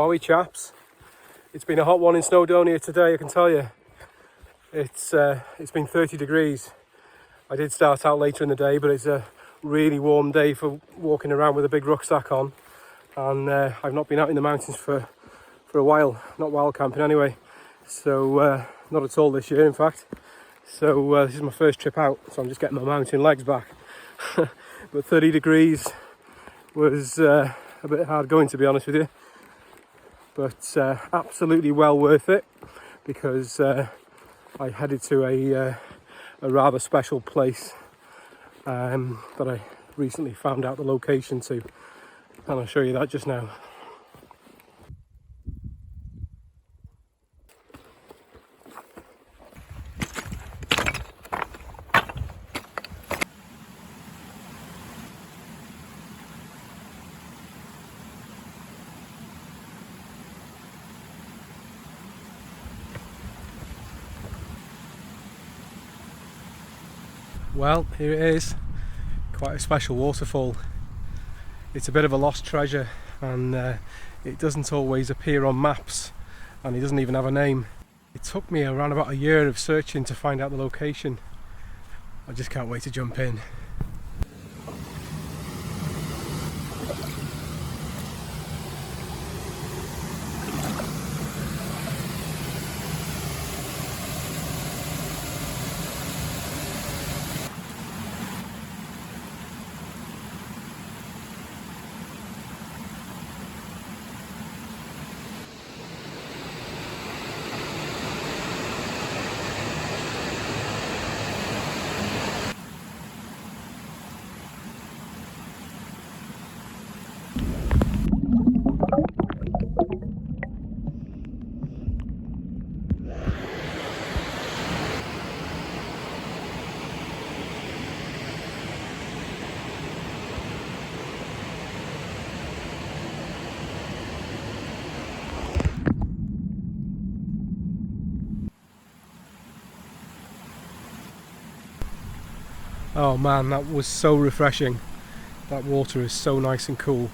are we, chaps? It's been a hot one in Snowdonia today, I can tell you. It's been 30 degrees. I did start out later in the day, but it's a really warm day for walking around with a big rucksack on. And I've not been out in the mountains for a while, not wild camping anyway. So not at all this year, in fact. So this is my first trip out, so I'm just getting my mountain legs back. But 30 degrees was a bit hard going, to be honest with you. But absolutely well worth it, because I headed to a rather special place that I recently found out the location to, and I'll show you that just now. Well, here it is, quite a special waterfall. It's a bit of a lost treasure, and it doesn't always appear on maps, and it doesn't even have a name. It took me around about a year of searching to find out the location. I just can't wait to jump in. Oh man, that was so refreshing. That water is so nice and cool.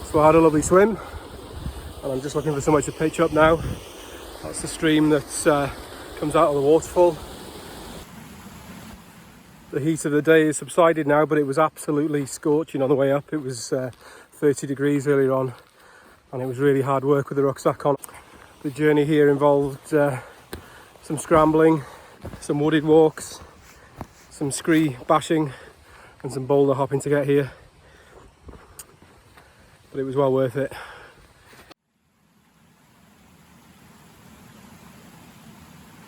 So I had a lovely swim, and I'm just looking for somewhere to pitch up now. That's the stream that comes out of the waterfall. The heat of the day has subsided now, but it was absolutely scorching on the way up. It was 30 degrees earlier on, and it was really hard work with the rucksack on. The journey here involved some scrambling, some wooded walks, some scree bashing, and some boulder hopping to get here. But it was well worth it.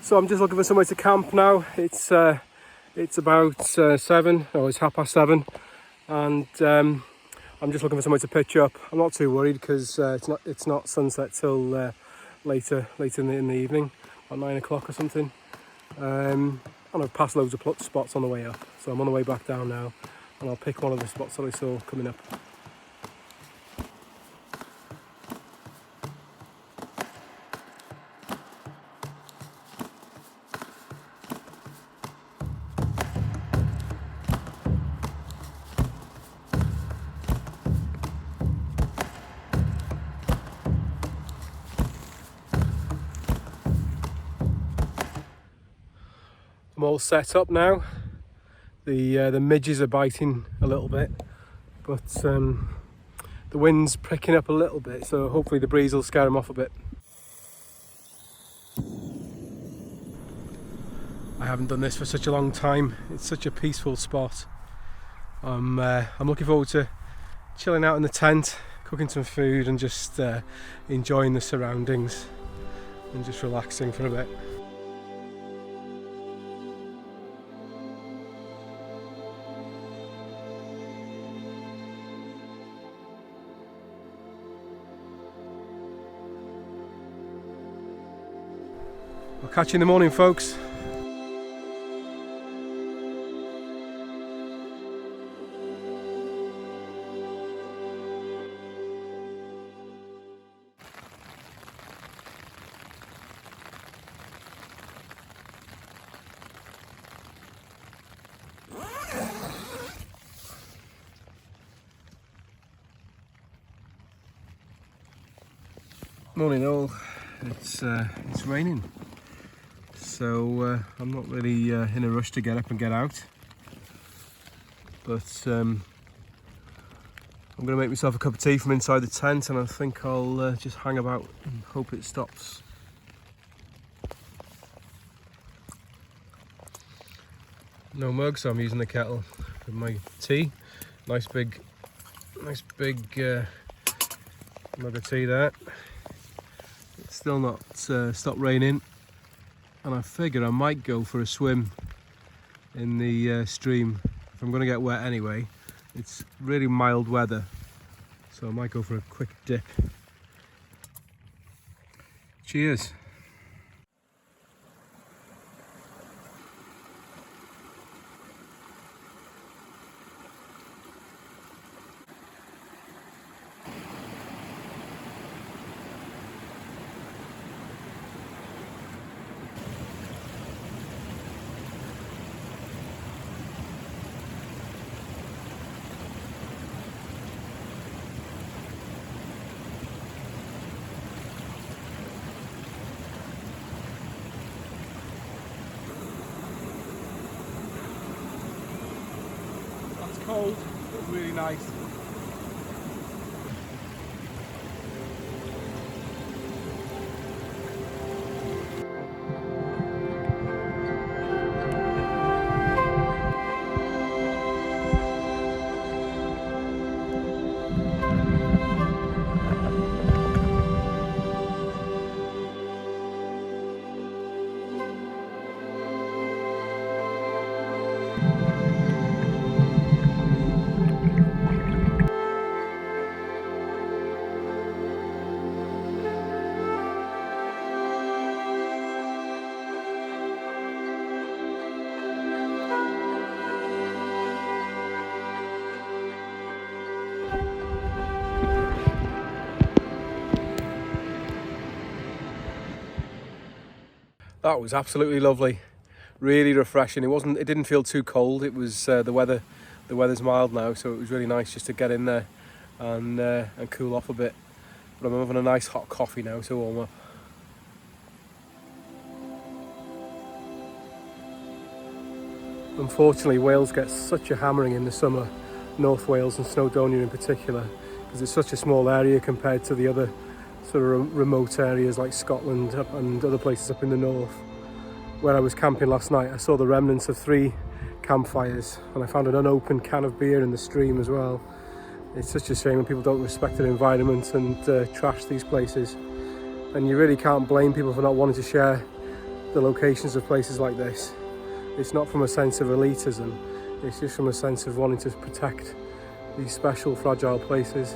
So I'm just looking for somewhere to camp now. It's about 7, or it's 7:30, and I'm just looking for somewhere to pitch up. I'm not too worried, because it's not sunset till later in the evening, about 9 o'clock or something. And I've passed loads of spots on the way up, so I'm on the way back down now, and I'll pick one of the spots that I saw coming up. I'm all set up now. The midges are biting a little bit, but the wind's pricking up a little bit, so hopefully the breeze will scare them off a bit. I haven't done this for such a long time. It's such a peaceful spot. I'm looking forward to chilling out in the tent, cooking some food, and just enjoying the surroundings and just relaxing for a bit. I'll catch you in the morning, folks. Morning all. It's raining, so I'm not really in a rush to get up and get out, but I'm going to make myself a cup of tea from inside the tent, and I think I'll just hang about and hope it stops. No mug, so I'm using the kettle for my tea. Nice big mug of tea there. It's still not stopped raining, and I figure I might go for a swim in the stream if I'm going to get wet anyway. It's really mild weather, so I might go for a quick dip. Cheers. Cold, but really nice. That was absolutely lovely, really refreshing. It didn't feel too cold. It was the weather's mild now, so it was really nice just to get in there and cool off a bit. But I'm having a nice hot coffee now to warm up. Unfortunately, Wales gets such a hammering in the summer, North Wales and Snowdonia in particular, because it's such a small area compared to the other sort of remote areas like Scotland and other places up in the north. Where I was camping last night, I saw the remnants of 3 campfires, and I found an unopened can of beer in the stream as well. It's such a shame when people don't respect their environment and trash these places, and you really can't blame people for not wanting to share the locations of places like this. It's not from a sense of elitism, it's just from a sense of wanting to protect these special, fragile places.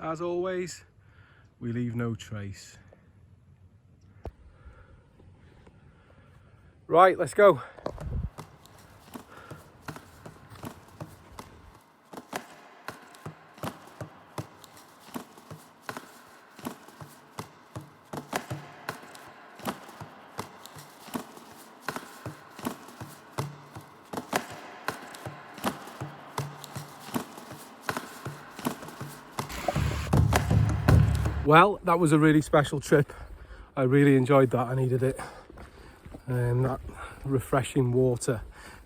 As always, we leave no trace. Right, let's go. Well, that was a really special trip. I really enjoyed that. I needed it. That refreshing water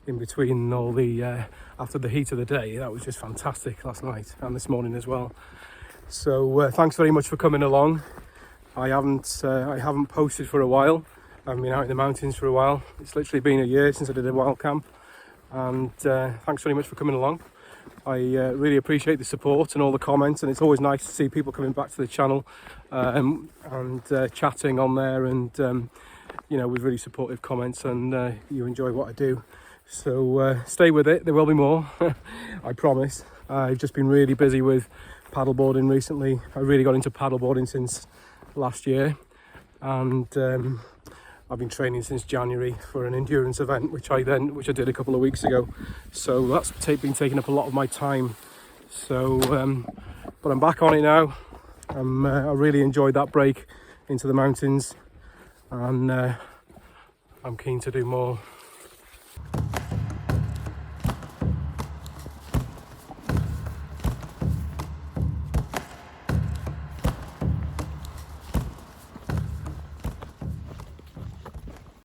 in between all the after the heat of the day, that was just fantastic last night and this morning as well. So thanks very much for coming along. I haven't posted for a while. I haven't been out in the mountains for a while. It's literally been a year since I did a wild camp, and thanks very much for coming along. I really appreciate the support and all the comments, and it's always nice to see people coming back to the channel and chatting on there, and you know, with really supportive comments, and you enjoy what I do. So stay with it, there will be more. I promise. I've just been really busy with paddleboarding recently. I really got into paddleboarding since last year, and I've been training since January for an endurance event, which I did a couple of weeks ago. So that's been taking up a lot of my time. So, but I'm back on it now. I really enjoyed that break into the mountains, and I'm keen to do more.